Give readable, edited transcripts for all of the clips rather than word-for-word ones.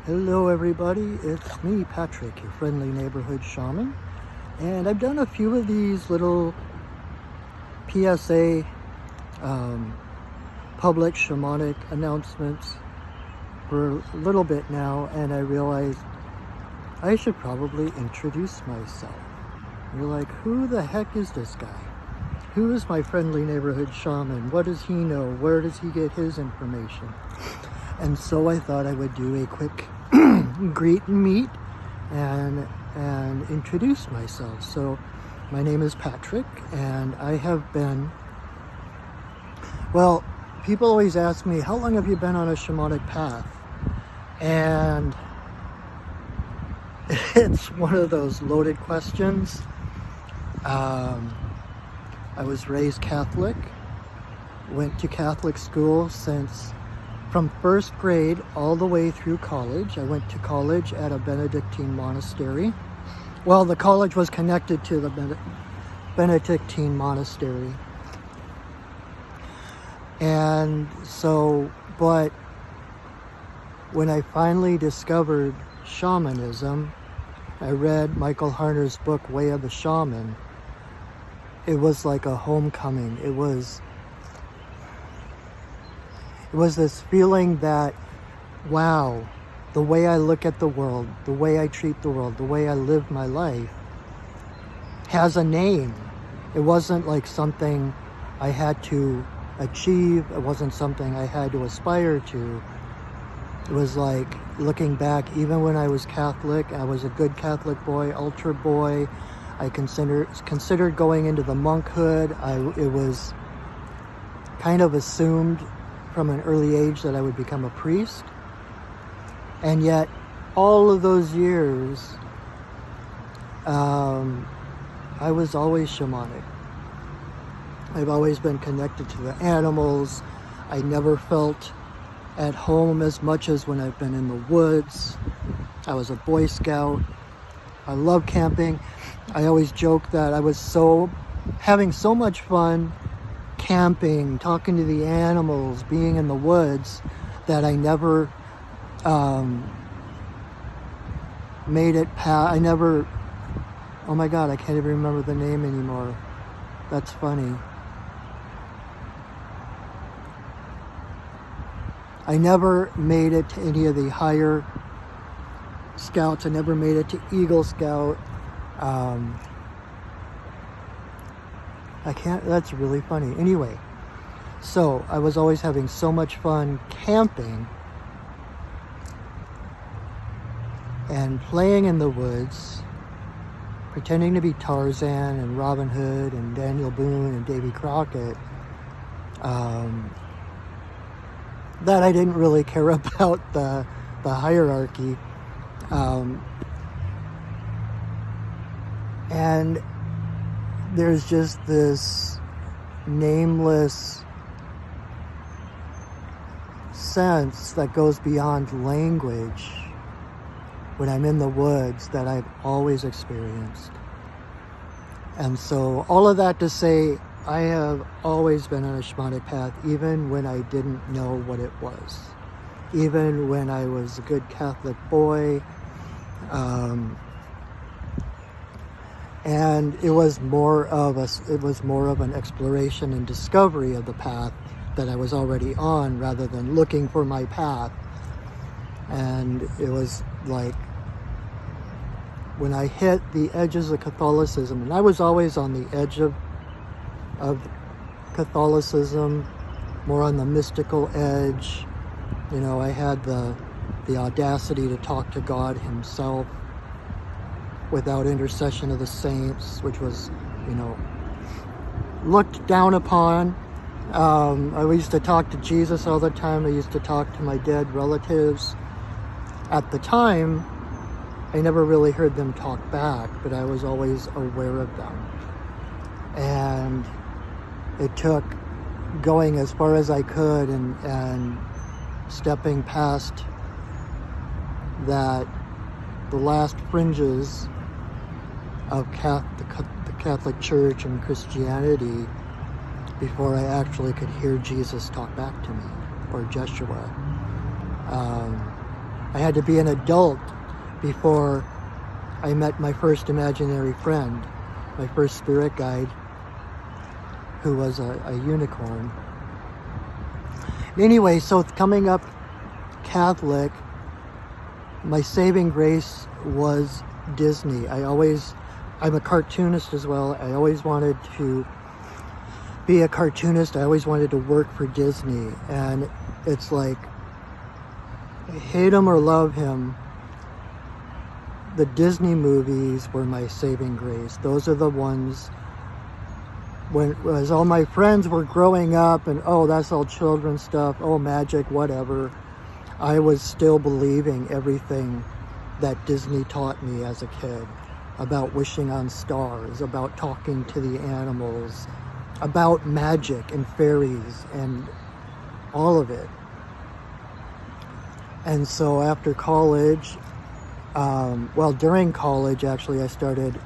Hello everybody, it's me, Patrick, your friendly neighborhood shaman, and I've done a few of these little PSA public shamanic announcements for a little bit now, and I realized I should probably introduce myself. You're like, who the heck is this guy? Who is my friendly neighborhood shaman? What does he know? Where does he get his information? And so I thought I would do a quick greet and meet and introduce myself. So my name is Patrick, and I have been, well, people always ask me, how long have you been on a shamanic path? And it's one of those loaded questions. I was raised Catholic, went to Catholic school from first grade all the way through college. I went to college at a Benedictine monastery. Well, the college was connected to the Benedictine monastery. And so, but when I finally discovered shamanism, I read Michael Harner's book, Way of the Shaman. It was like a homecoming. It was this feeling that, wow, the way I look at the world, the way I treat the world, the way I live my life has a name. It wasn't like something I had to achieve. It wasn't something I had to aspire to. It was like looking back, even when I was Catholic, I was a good Catholic boy, altar boy. I considered going into the monkhood. It was kind of assumed from an early age that I would become a priest. And yet, all of those years, I was always shamanic. I've always been connected to the animals. I never felt at home as much as when I've been in the woods. I was a Boy Scout. I love camping. I always joke that I was having so much fun camping, talking to the animals, being in the woods, that I never made it past. Oh my God, I can't even remember the name anymore. That's funny. I never made it to any of the higher scouts. I never made it to Eagle Scout. That's really funny. Anyway, so I was always having so much fun camping and playing in the woods, pretending to be Tarzan and Robin Hood and Daniel Boone and Davy Crockett, that I didn't really care about the hierarchy. And there's just this nameless sense that goes beyond language when I'm in the woods that I've always experienced. And so all of that to say, I have always been on a shamanic path, even when I didn't know what it was. Even when I was a good Catholic boy, and it was more of an exploration and discovery of the path that I was already on, rather than looking for my path. And it was like when I hit the edges of Catholicism, and I was always on the edge of Catholicism, more on the mystical edge. You know, I had the audacity to talk to God himself without intercession of the saints, which was, looked down upon. I used to talk to Jesus all the time. I used to talk to my dead relatives. At the time, I never really heard them talk back, but I was always aware of them. And it took going as far as I could and stepping past the last fringes of the Catholic Church and Christianity before I actually could hear Jesus talk back to me, or Joshua. I had to be an adult before I met my first imaginary friend, my first spirit guide, who was a unicorn. Anyway, so coming up Catholic, my saving grace was Disney. I'm a cartoonist as well. I always wanted to be a cartoonist. I always wanted to work for Disney. And it's like, hate him or love him, the Disney movies were my saving grace. Those are the ones as all my friends were growing up and, oh, that's all children's stuff, oh, magic, whatever. I was still believing everything that Disney taught me as a kid about wishing on stars, about talking to the animals, about magic and fairies and all of it. And so after college, during college, actually, I started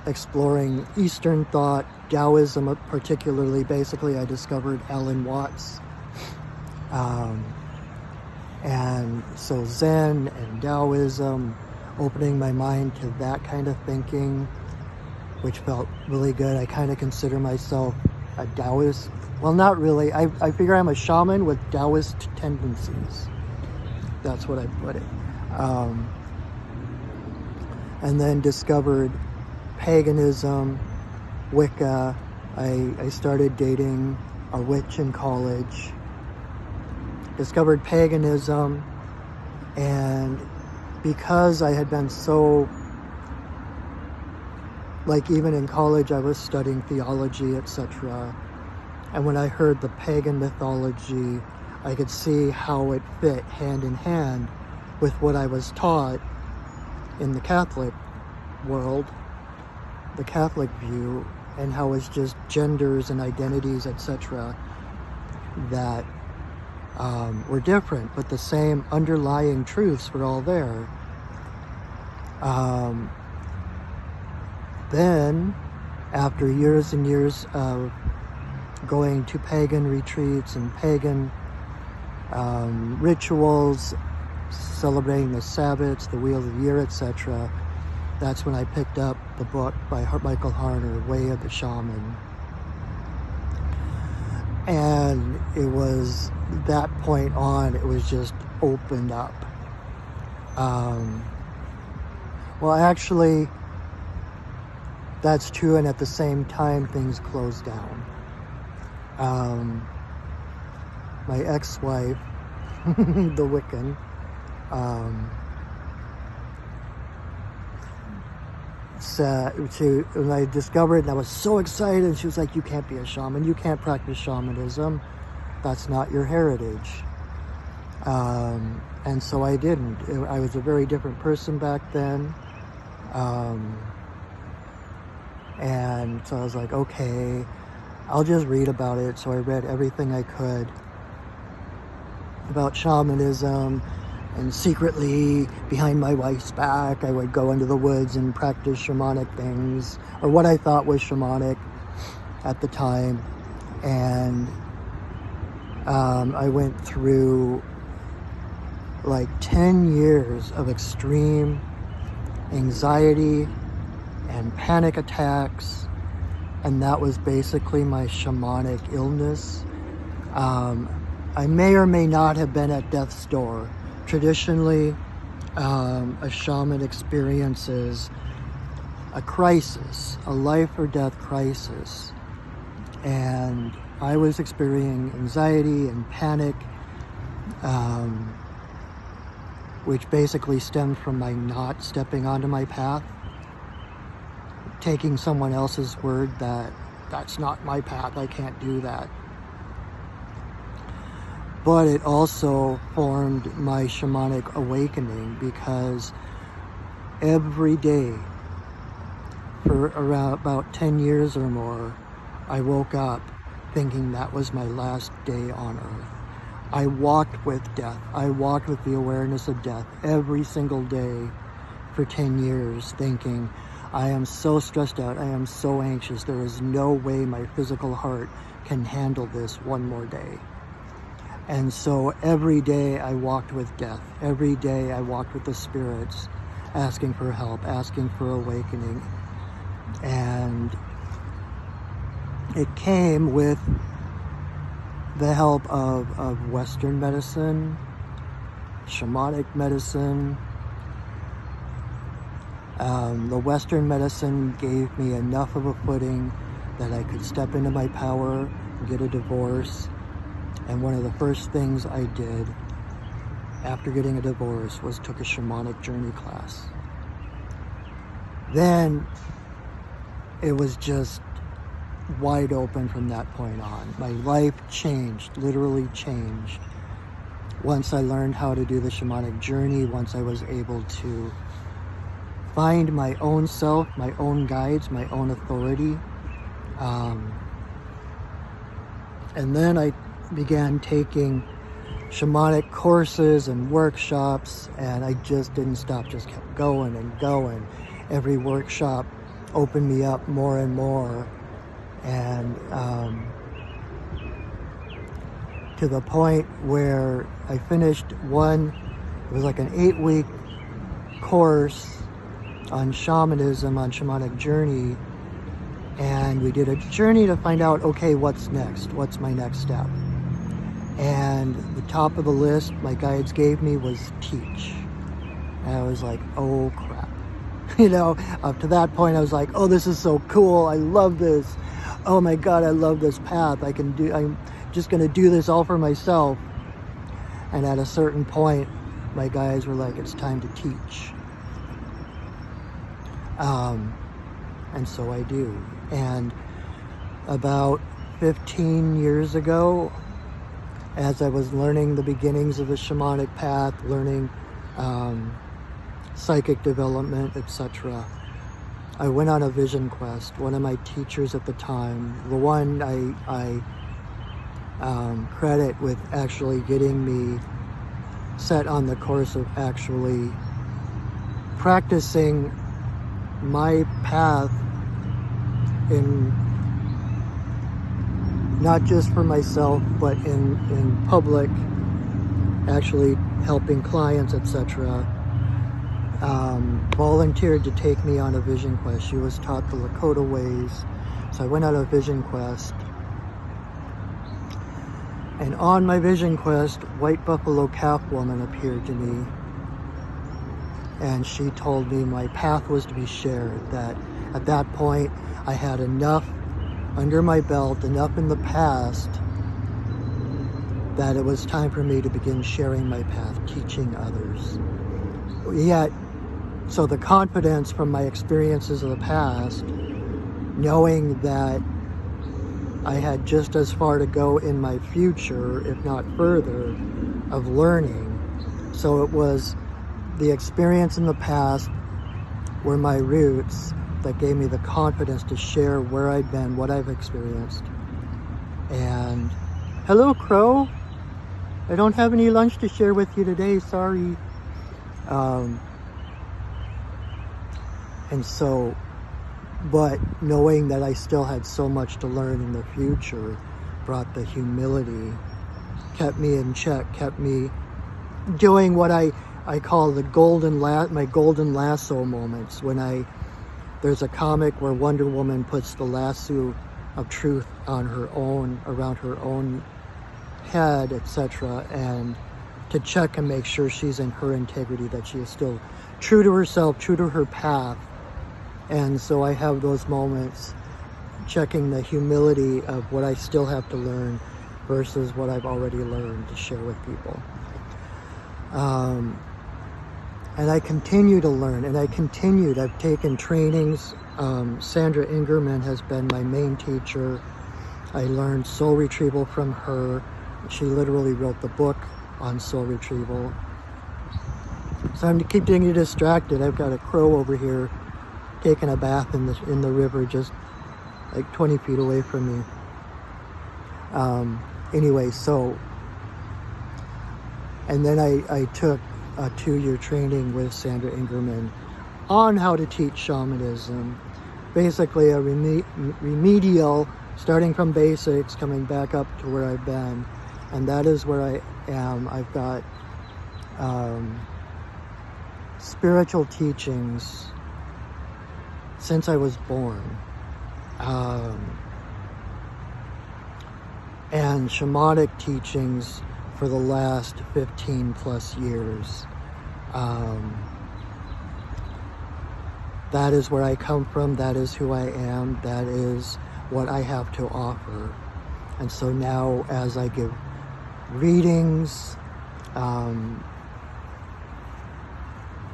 exploring Eastern thought, Taoism particularly. Basically, I discovered Alan Watts. And so Zen and Taoism, opening my mind to that kind of thinking, which felt really good. I kind of consider myself a Taoist. Well, not really. I figure I'm a shaman with Taoist tendencies. That's what I put it. And then discovered paganism, Wicca. I started dating a witch in college. Discovered paganism, and because I had been so, like, even in college I was studying theology, etc. And when I heard the pagan mythology, I could see how it fit hand in hand with what I was taught in the Catholic world, the Catholic view, and how it's just genders and identities, etc., that were different, but the same underlying truths were all there. Then, after years and years of going to pagan retreats and pagan rituals, celebrating the Sabbats, the Wheel of the Year, etc., that's when I picked up the book by Michael Harner, Way of the Shaman. And it was that point on, it was just opened up. Well, actually, that's true, and at the same time, things closed down. My ex-wife, the Wiccan, when I discovered, and I was so excited, and she was like, you can't be a shaman, you can't practice shamanism, that's not your heritage. And so I didn't. I was a very different person back then. And so I was like, okay, I'll just read about it. So I read everything I could about shamanism, and secretly, behind my wife's back, I would go into the woods and practice shamanic things, or what I thought was shamanic at the time. And I went through like 10 years of extreme anxiety and panic attacks, and that was basically my shamanic illness. I may or may not have been at death's door. Traditionally, a shaman experiences a crisis, a life or death crisis. And I was experiencing anxiety and panic, which basically stemmed from my not stepping onto my path, taking someone else's word that that's not my path, I can't do that. But it also formed my Shamanic Awakening, because every day for around about 10 years or more, I woke up thinking that was my last day on earth. I walked with death. I walked with the awareness of death every single day for 10 years, thinking, I am so stressed out, I am so anxious, there is no way my physical heart can handle this one more day. And so every day I walked with death. Every day I walked with the spirits, asking for help, asking for awakening. And it came with the help of Western medicine, shamanic medicine. The Western medicine gave me enough of a footing that I could step into my power, get a divorce. And one of the first things I did after getting a divorce was took a Shamanic Journey class. Then it was just wide open from that point on. My life changed, literally changed. Once I learned how to do the Shamanic Journey, once I was able to find my own self, my own guides, my own authority. And then I began taking shamanic courses and workshops, and I just didn't stop, just kept going and going. Every workshop opened me up more and more, and to the point where I finished one, it was like an 8-week course on shamanism, on Shamanic Journey, and we did a journey to find out, okay, what's next? What's my next step? And the top of the list my guides gave me was teach. And I was like, oh crap. You know, up to that point I was like, oh, this is so cool. I love this. Oh my God, I love this path. I'm just gonna do this all for myself. And at a certain point, my guides were like, it's time to teach. And so I do. And about 15 years ago, as I was learning the beginnings of the shamanic path, learning psychic development, etc., I went on a vision quest. One of my teachers at the time, the one I credit with actually getting me set on the course of actually practicing my path in not just for myself, but in public, actually helping clients, etc. Volunteered to take me on a vision quest. She was taught the Lakota ways. So I went on a vision quest. And on my vision quest, White Buffalo Calf Woman appeared to me. And she told me my path was to be shared, that at that point I had enough under my belt, enough in the past, that it was time for me to begin sharing my path, teaching others. Yet, so the confidence from my experiences of the past, knowing that I had just as far to go in my future, if not further, of learning. So it was the experience in the past were my roots that gave me the confidence to share where I've been, what I've experienced. And hello, Crow. I don't have any lunch to share with you today, sorry. And so, but knowing that I still had so much to learn in the future brought the humility, kept me in check, kept me doing what I call the my golden lasso moments. When there's a comic where Wonder Woman puts the lasso of truth on her own, around her own head, etc., and to check and make sure she's in her integrity, that she is still true to herself, true to her path. And so I have those moments checking the humility of what I still have to learn versus what I've already learned to share with people. And I continue to learn, and I've taken trainings. Sandra Ingerman has been my main teacher. I learned soul retrieval from her. She literally wrote the book on soul retrieval. So I'm keep getting distracted. I've got a crow over here taking a bath in the river just like 20 feet away from me. Anyway, so, and then I took a 2-year training with Sandra Ingerman on how to teach shamanism. Basically a remedial, starting from basics, coming back up to where I've been, And that is where I am. I've got spiritual teachings since I was born, and shamanic teachings for the last 15 plus years. That is where I come from. That is who I am. That is what I have to offer. And so now, as I give readings,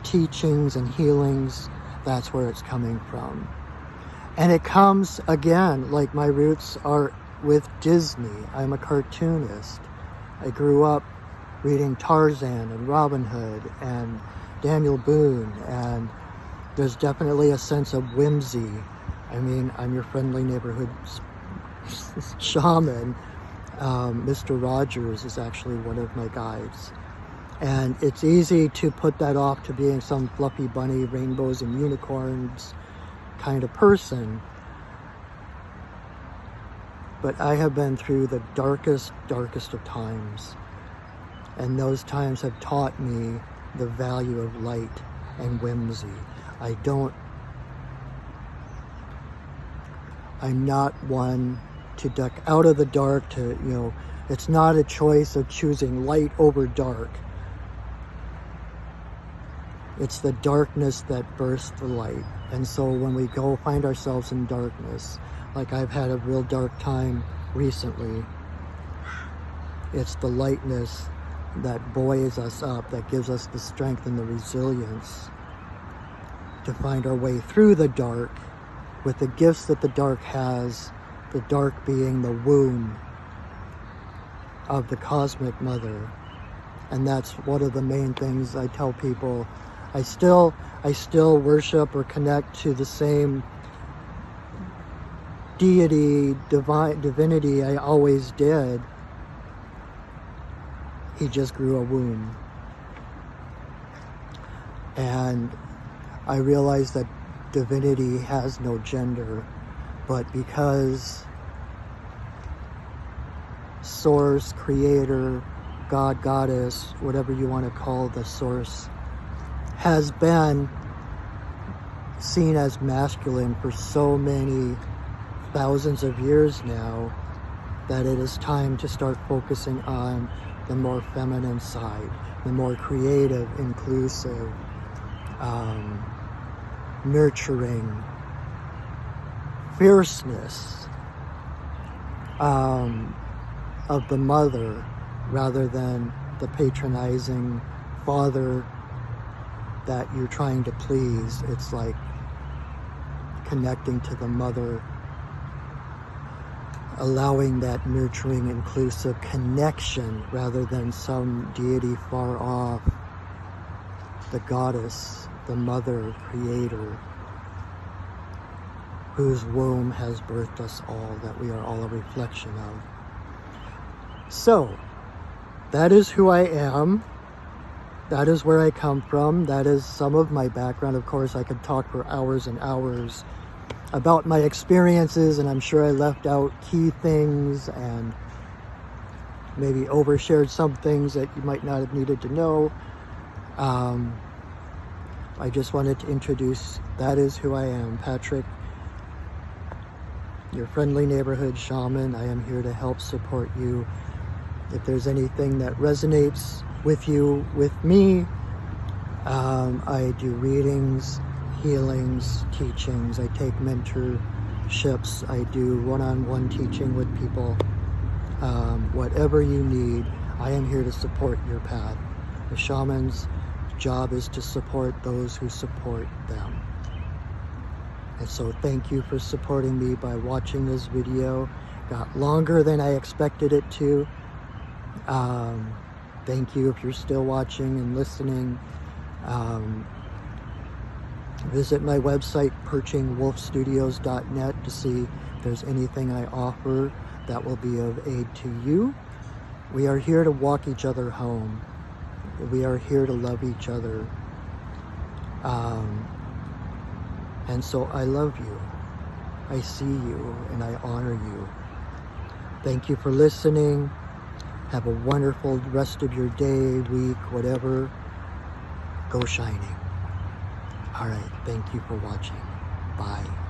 teachings and healings, that's where it's coming from. And it comes, again, like my roots are with Disney. I'm a cartoonist. I grew up reading Tarzan and Robin Hood and Daniel Boone, and there's definitely a sense of whimsy. I mean, I'm your friendly neighborhood shaman. Mr. Rogers is actually one of my guides. And it's easy to put that off to being some fluffy bunny, rainbows and unicorns kind of person. But I have been through the darkest of times. And those times have taught me the value of light and whimsy. I'm not one to duck out of the dark, it's not a choice of choosing light over dark. It's the darkness that bursts the light. And so when we go find ourselves in darkness, like I've had a real dark time recently, it's the lightness that buoys us up, that gives us the strength and the resilience to find our way through the dark with the gifts that the dark has, the dark being the womb of the cosmic mother. And that's one of the main things I tell people. I still worship or connect to the same deity, divinity I always did. He just grew a womb. And I realized that divinity has no gender, but because source, creator, God, goddess, whatever you want to call the source, has been seen as masculine for so many thousands of years now, that it is time to start focusing on the more feminine side, the more creative, inclusive, nurturing, fierceness of the mother, rather than the patronizing father that you're trying to please. It's like connecting to the mother, allowing that nurturing, inclusive connection rather than some deity far off, the goddess, the mother, creator, whose womb has birthed us all, that we are all a reflection of. So, that is who I am. That is where I come from. That is some of my background. Of course, I could talk for hours and hours about my experiences, and I'm sure I left out key things and maybe overshared some things that you might not have needed to know. I just wanted to introduce, that is who I am, Patrick, your friendly neighborhood shaman. I am here to help support you. If there's anything that resonates with you, with me, I do readings, healings, teachings. I take mentorships. I do one-on-one teaching with people. Whatever you need, I am here to support your path. The shaman's job is to support those who support them. And so thank you for supporting me by watching this video. Got longer than I expected it to. Thank you if you're still watching and listening. Visit my website, perchingwolfstudios.net, to see if there's anything I offer that will be of aid to you. We are here to walk each other home. We are here to love each other. And so I love you. I see you and I honor you. Thank you for listening. Have a wonderful rest of your day, week, whatever. Go shining. All right. Thank you for watching. Bye.